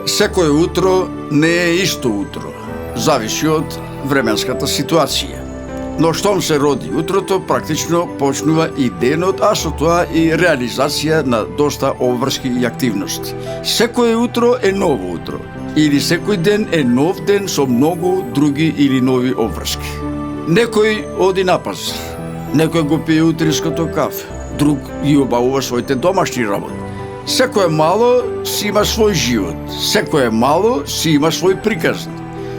Секое утро не е исто утро, зависи од временската ситуација. Но штом се роди утрото, практично почнува и денот, а со тоа и реализација на доста обврски и активности. Секое утро е ново утро, или секој ден е нов ден со многу други или нови обврски. Некој оди на пазар, некој го пие утринското кафе, друг ги обавува своите домашни работи. Секое мало си има свој живот, секое мало си има свој приказни.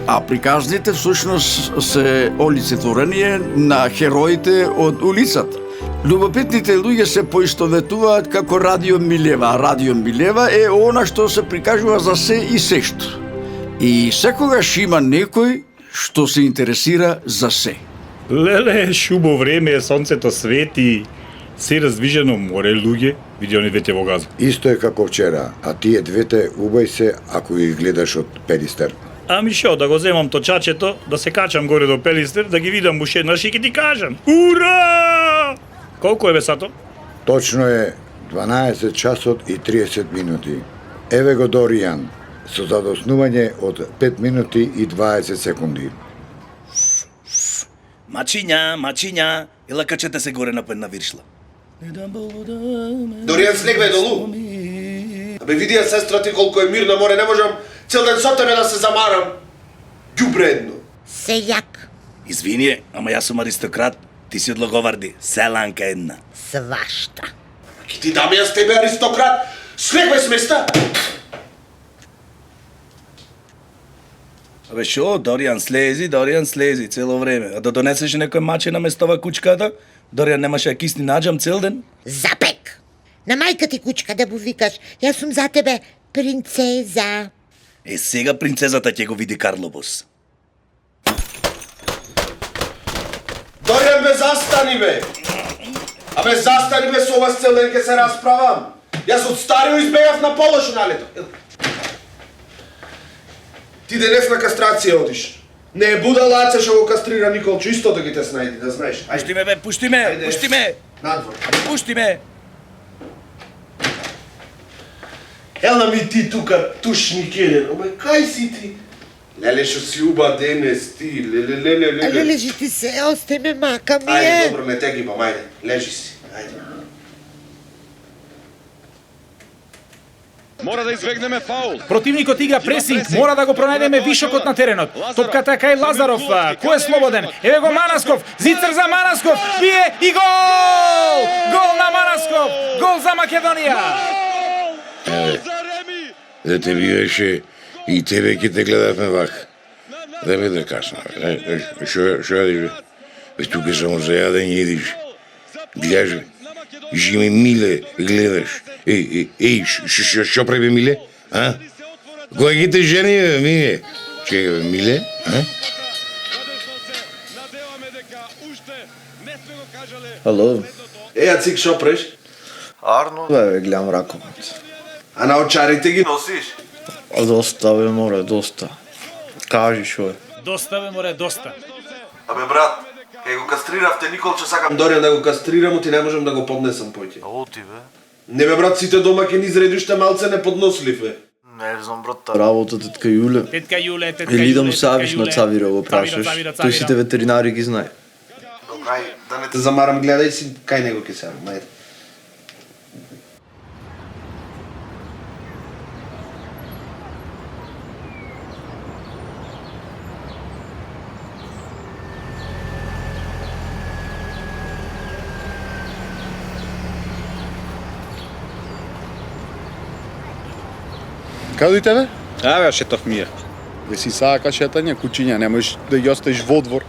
А приказните всушност се олицетворение на хероите од улицата. Любопитните луѓе се поистоветуваат како Радио Милева, а Радио Милева е она што се прикажува за се и сешто. И секогаш има некој што се интересира за се. Леле, шубо време е, сонцето свети. Се раздвижено море луѓе, види они двете во газа. Исто е како вчера, а тие двете убај се ако ги гледаш од Пелистер. Ами шо, да го земам точачето, да се качам горе до Пелистер, да ги видам уште еднаш и ќе ти кажам. Ура! Колку е бе сато? Точно е 12 часот и 30 минути. Еве го Доријан, со задоснување од 5 минути и 20 секунди. Мачиња, ела качете се горе напред на виршла. Доријан, слегвај долу. Абе видија сестра ти колку е мирно море, не можам цел ден со тебе да се замарам. Ѓубре едно. Сељак. Извини, ама јас сум аристократ, ти си од Логоварди, селанка една. Свашта. Ки ти дам јас тебе аристократ, слегвај с места. Абе шо, Доријан слези цело време. А да донесеш некој маче на местова кучката, Доријан немаше да кисни наџам цел ден? Запек. На мајка ти кучка да му викаш, јас сум за тебе принцеза. Е, сега принцезата ќе го види Карлобос. Доријан, бе, застани, бе. Абе, застани, бе, со ова цел ден ке се расправам. Јас од старио избегав на полошналето. Ти денес на кастрација одиш. Не е будала Аце што го кастрира Николчо, исто да ги те снајди, да знаеш. Пушти ме, бе, пушти ме! Надвор. Пушти ме! Ела ми ти тука тушник еден, оме кај си ти? Леле, што си уба денес ти, леле. Але лежи ти се, остай ме, мака ми е. Ајде, добро, не те гибам, ајде, лежи си, ајде. Мора да избегнеме фаул. Противникот игра пресинг, мора да го пронајдеме вишокот на теренот. Топката кај Лазаров, кој е слободен? Еве го Манасков, Зицер за Манасков, бие и гол! Гол на Манасков, гол за Македонија. Да те биеше и тебе ќе те гледавме вак. Да бе да касно. Шо јадиш бе? Бе тука само за јадење идиш. Гледаш бе. Жиме Миле, гледаш. Еј, шо прави Миле? А? Кој ги те жени, бе, Миле? Чека, бе, Миле? А? Ало? Еја, цик, шо преш? Арно, бе, гледам раковот. А на очарите ги носиш? Доста, бе, море, доста. Кажи шо е. Доста бе, море, доста. Абе, брат, кај го кастриравте Николчо, сакам Доријан да го кастрирам, ти не можам да го поднесам поќе. Оти, бе? Не бе, брат, сите дома ке ни изредуште малце неподнослив, бе. Не знам, брат, работа тетка Јуле. Тетка Јуле. Или да му савиш на Цавиро го прашаш. Тој сите ветеринари ги знае. Добрај, да не те замарам, гледај си кај него ке севам, ајде. Кај дојте, бе? Абе, шетав мија. Ве си сака шетање, кучиња, немоеш да ги оставиш во двор.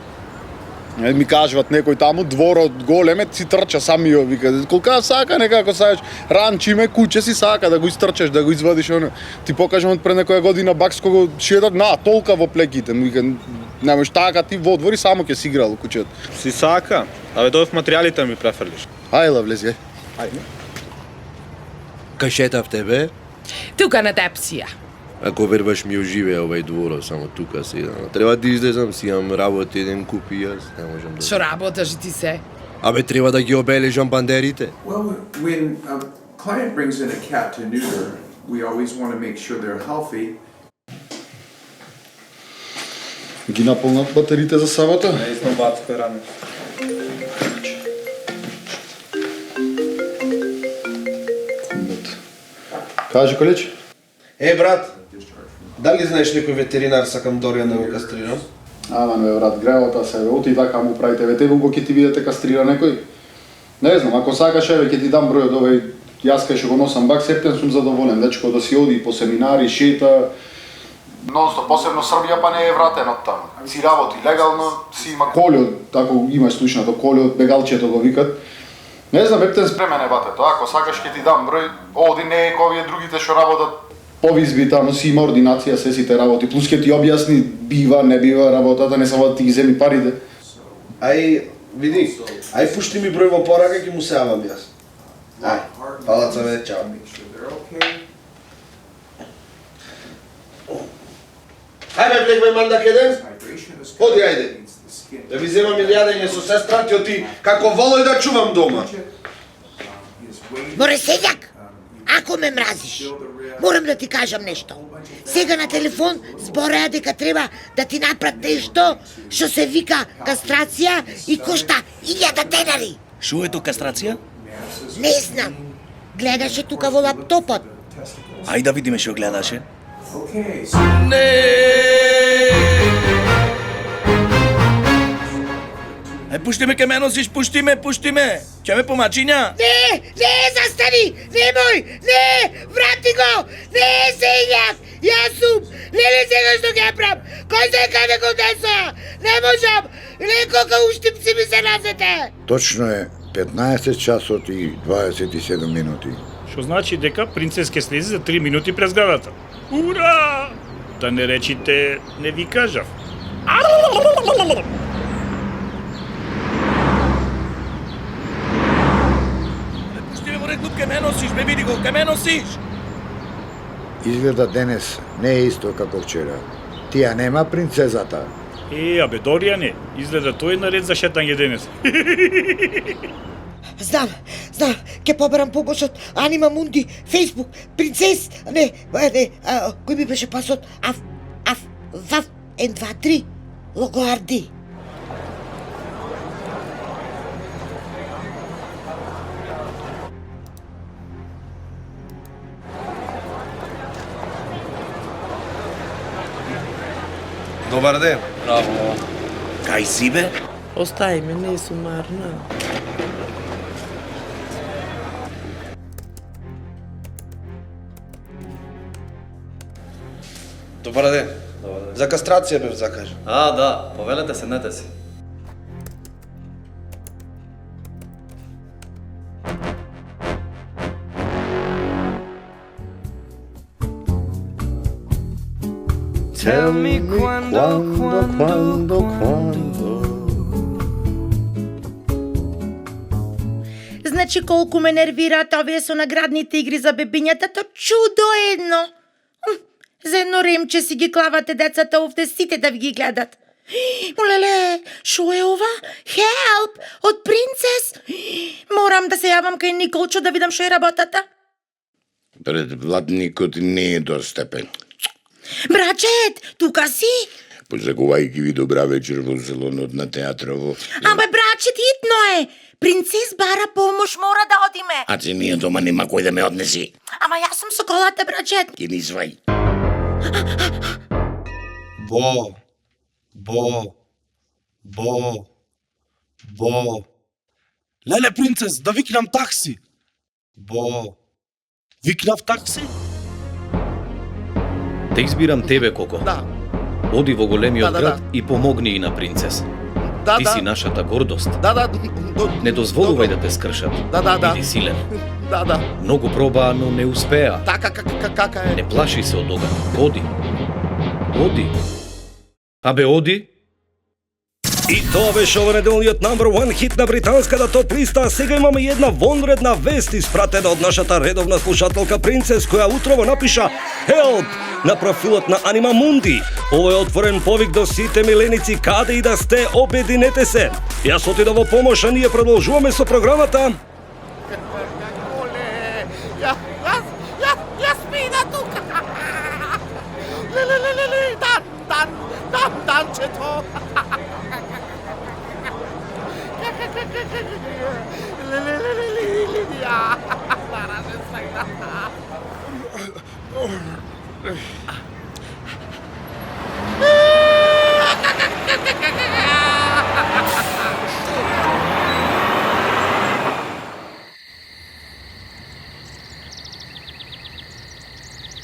Ми кажуват некој таму, дворот големе, си трча самио, вика, колка сака некако саеш, ранчиме, куче си сака да го истрчаш, да го извадиш, оно. Ти покажам од пред некоја година бакско го шедат, толка во плеките, вика, немоеш така ти во двор и само ќе си играл кучето. Си сака? Абе, дојдов материјалите ми префрлиш. Ајла, влези, Ајде. Кај шетавте, бе? Тука на Тепсија. Ако вербаш ми оживее овај двор, само тука седам. Треба да излезам, си имам работа, еден куп и јас, не можам да... Шо работаш ти се? Абе, треба да ги обележам бандерите. Well, when a client brings in a cat to neuter, We always want to make sure they're healthy. Ги наполнат батериите за сабота? Не искам батите рано. Кажи, Колеч. Брат, дали знаеш некој ветеринар сакам Доријан да го кастрирам? Аман, брат, гревата се, оти така му правите, тебе го ќе ти видите кастрира некој? Не знам, ако сакаш, ќе ти дам број од овој, јас кај што го носам бак, септен сум задоволен, дечко да си оди по семинари, шета, нонсто, посебно Србија па не е вратен од таму. Си работи легално, си има колиот, ако имаш слушнато колиот, бегалчето го викат. Не знам, ептен спремен е батето, ако сакаш ќе ти дам број, оди не е ковие другите што работат повизби таму, си има ординација, се сите работи, плюс ќе ти објасни бива, не бива работата, не само да ти ги земи парите. Ај, види, ај пушти ми број во порака, ќе му се јавам јас. Ај, палаца ве, чао. Ајде, влегме манда кеден? Оди, ајде. Да ви земам илјадење со сестра ти, оти како волој да чувам дома. Море селјак, ако ме мразиш, морам да ти кажам нешто. Сега на телефон збореа дека треба да ти направат нешто што се вика кастрација и кошта 1000 денари. Шо е то кастрација? Не знам. Гледаше тука во лаптопот. Ајде да видиме што гледаше. Ај, пушти ме, ке ме носиш, пушти ме, ќе ме помачиња. Не, застани, немој, не, врати го, не, селјак, јас сум, не сега што ќе правам, кој се каде го десоја, не можам, неколку уштипци ми се назете. Точно е 15 часот и 27 минути. Што значи дека принцес ке слези за 3 минути през градата. Ура! Да не речите, не ви кажав. Пушти ме, море клуб, ке ме носиш, ме види го, ке ме носиш. Изгледа денес не е исто како вчера. Тија нема принцезата. Абе, Доријане, изгледа тој наред за шетање денес. Знам, ќе побарам помош од Анима Мунди, Фейсбук, Принцес, кој ми беше пасот, ВАФ, N23, Логоарди. Добар ден. Браво. Кај си, бе? Остави ме, не сум марна. Добар ден. За кастрација бев закажа. Да, повелете седнете си. Tell me quando. Значи колку ме нервираат овие со наградните игри за бебињата, то чудо едно. За едно ремче си ги клавате децата овде сите да ви ги гледат. Олеле, шо е ова? Help! Од Принцес! Морам да се јавам кај Николчо да видам шо е работата. Пред владникот не е достапен. Брачет, тука си? Позагувајќи ви добра вечер во салонот на театрово. Абе, брачет, итно е. Принцес бара помош, мора да одиме. А ти ние дома нема кој да ме однеси. Ама јас сум со колата, брачет. Ки ни свај. Бо. Леле, принцес, да викнам такси. Викнав такси? Те избирам тебе, Коко. Да. Оди во големиот Да. град и помогни и на Принцес. Ти си нашата гордост. Да. Не дозволувај да те скршат. Да. Биди силен. Да. Многу пробаа, но не успеа. Така, кака е? Не плаши се од ога. Оди. Абе, оди. И тоа беше овонеделниот #1 хит на британската топ листа, а сега имаме една вонредна вест испратена од нашата редовна слушателка Принцес, која утрово напиша Help на профилот на Анима Мунди. Ово е отворен повик до сите миленици, каде и да сте, обединете се. Јас отидов во помош, а ние продолжуваме со програмата. Јас спина! Данчето!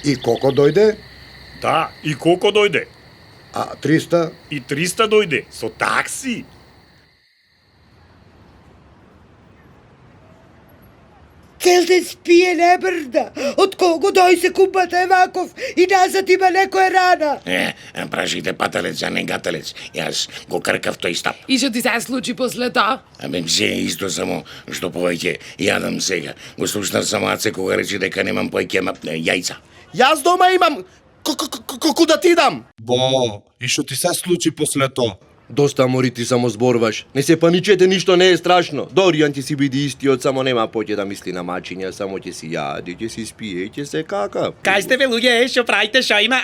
И колко дојде? Да, и колко дојде? А 300? И 300 дојде, со такси. Цел ден спие не брда. Од кого дој се купата Еваков и назад има некоја рана. Прашите пателец, а не гателец. Јас го кркав тој стап. И што ти се случи после тоа? Се исто, само што повеќе јадам сега. Го слушнав само Аце кога рече дека немам поеќе јајца. Јас дома имам куда ти дам? Бо, и што ти се случи после тоа? Доста мори ти само зборваш. Не се паничете, ништо не е страшно. Доријан ќе си биде истиот, само нема поќе да мисли на мачиња, само ќе си јади, ќе си спие и ќе се кака. Кај сте ве луѓе, што правите, што има?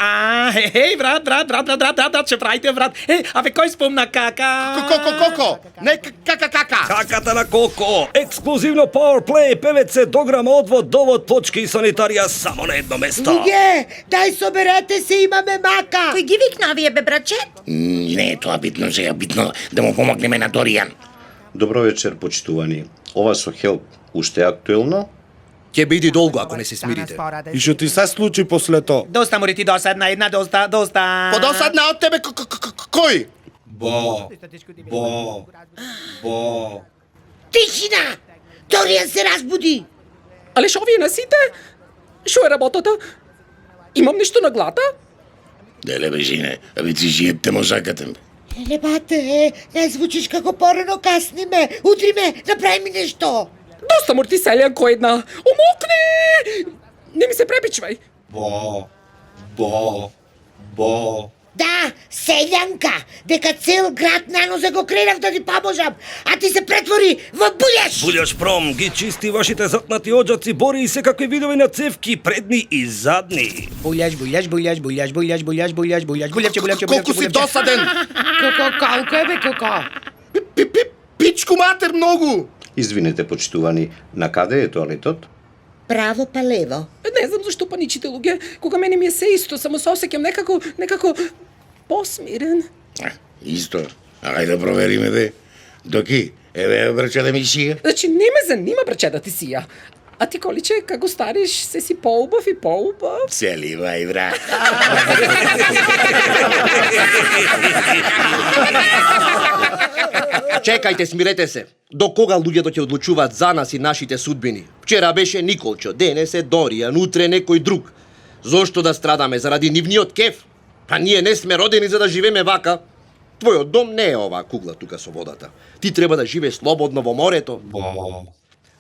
Хеј, брат, што правите, брат? Абе, кој спомна кака? Коко, не кака. Каката на Коко, ексклузивно Powerplay, ПВЦ, дограма, одвод, довод, точки и санитарија само на едно место. Луѓе, дај соберете се, имаме мака. Кој ги викна вие, бе, братче? Не е тоа битно, сега битно да му помогнеме на Доријан. Добро вечер, почитувани. Ова со Хелп уште е актуелно? Ќе биде долго ако не се смирите. И што ти се случи после тоа? Доста мори ти досадна, една доста. Подосадна од тебе кој? Бо. Тишина! Доријан се разбуди. Але шо вие на сите? Шо е работата? Имам нешто на глата? Деле бе, жине, абе ти жиепте можакате ме. Леле, бате, не звучиш како порано, касни ме, удри ме, направи ми нешто. Доста морти селјанко една. Омокни! Не ми се препичвај. Бо. Да, селјанка, дека цел град на нозе го кренав да ти поможам, а ти се претвори во булјаш. Булјаш пром ги чисти вашите затнати оджаци, бори и секакви видови на цевки, предни и задни. Булјаш. Колку си досаден? Колку е бе, Коко? Пичку матер многу. Извинете, почитувани, на каде е тоалетот? Право па лево. Не знам зашто паничите, луѓе. Кога мене ми е се исто, само се осеќам некако посмирен. Исто. Ајде да провериме бе. Доки, еве браче да ми сија. Значи, не ме занима браче да ти сија. А ти, Количе, како стариш, се си поубав и поубав. Целивај, брат. Чекајте, смирете се. До кога луѓето ќе одлучуваат за нас и нашите судбини? Вчера беше Николчо, денес е Доријан, утре некој друг. Зошто да страдаме заради нивниот кеф? Па ние не сме родени за да живееме вака. Твојот дом не е оваа кугла тука со водата. Ти треба да живееш слободно во морето.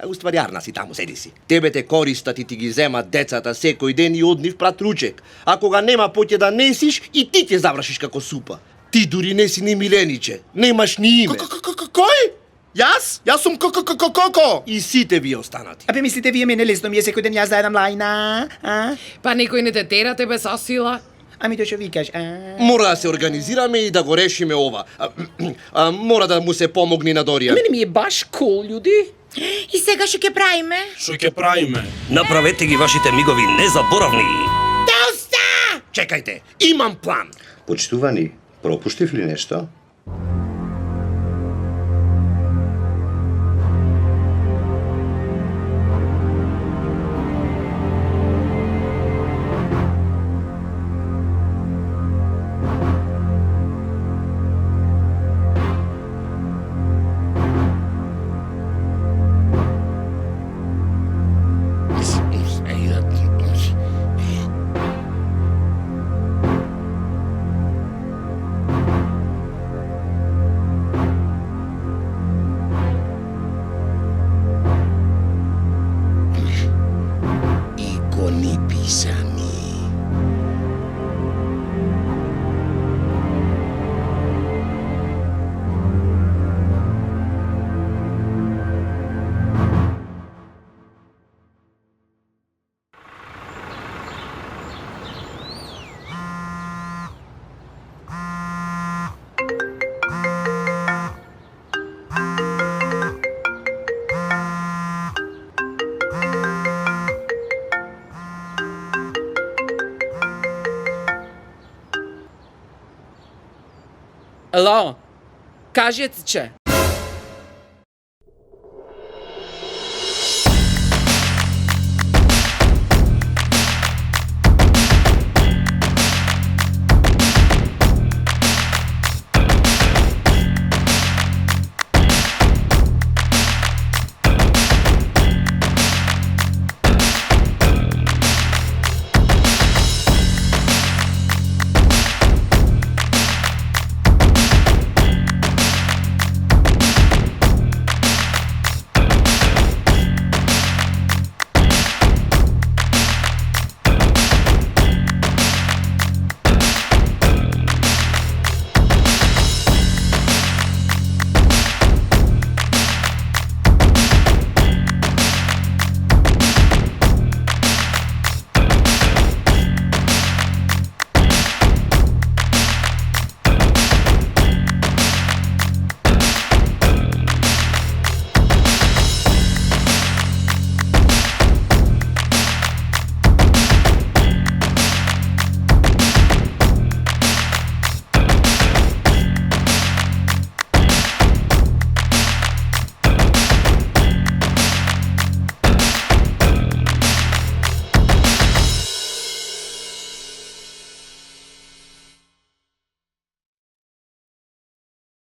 Уствари, арна си таму, седи си. Тебе те користат и ти ги земат децата секој ден и од нив прат ручек. А кога нема поќе да несиш, и ти ќе завршиш како супа. Ти дури не си ни Милениче, немаш ни име. Кој? Јас? Јас сум Коко. И сите вие останати. Абе, мислите вие мене лесно ми е секој ден јас да едам лајна? Па некој не те тера тебе со сила. Ами тоа што викаш? Мора да се организираме и да го решиме ова. Мора да му се помогне на Доријан. Мене ми е баш кул, људи. И сега што ќе правиме? Што ќе правиме? Направете ги вашите мигови незаборавни. Доста! Чекајте, имам план. Почитувани, пропуштив ли нешто? Ало, кажете че.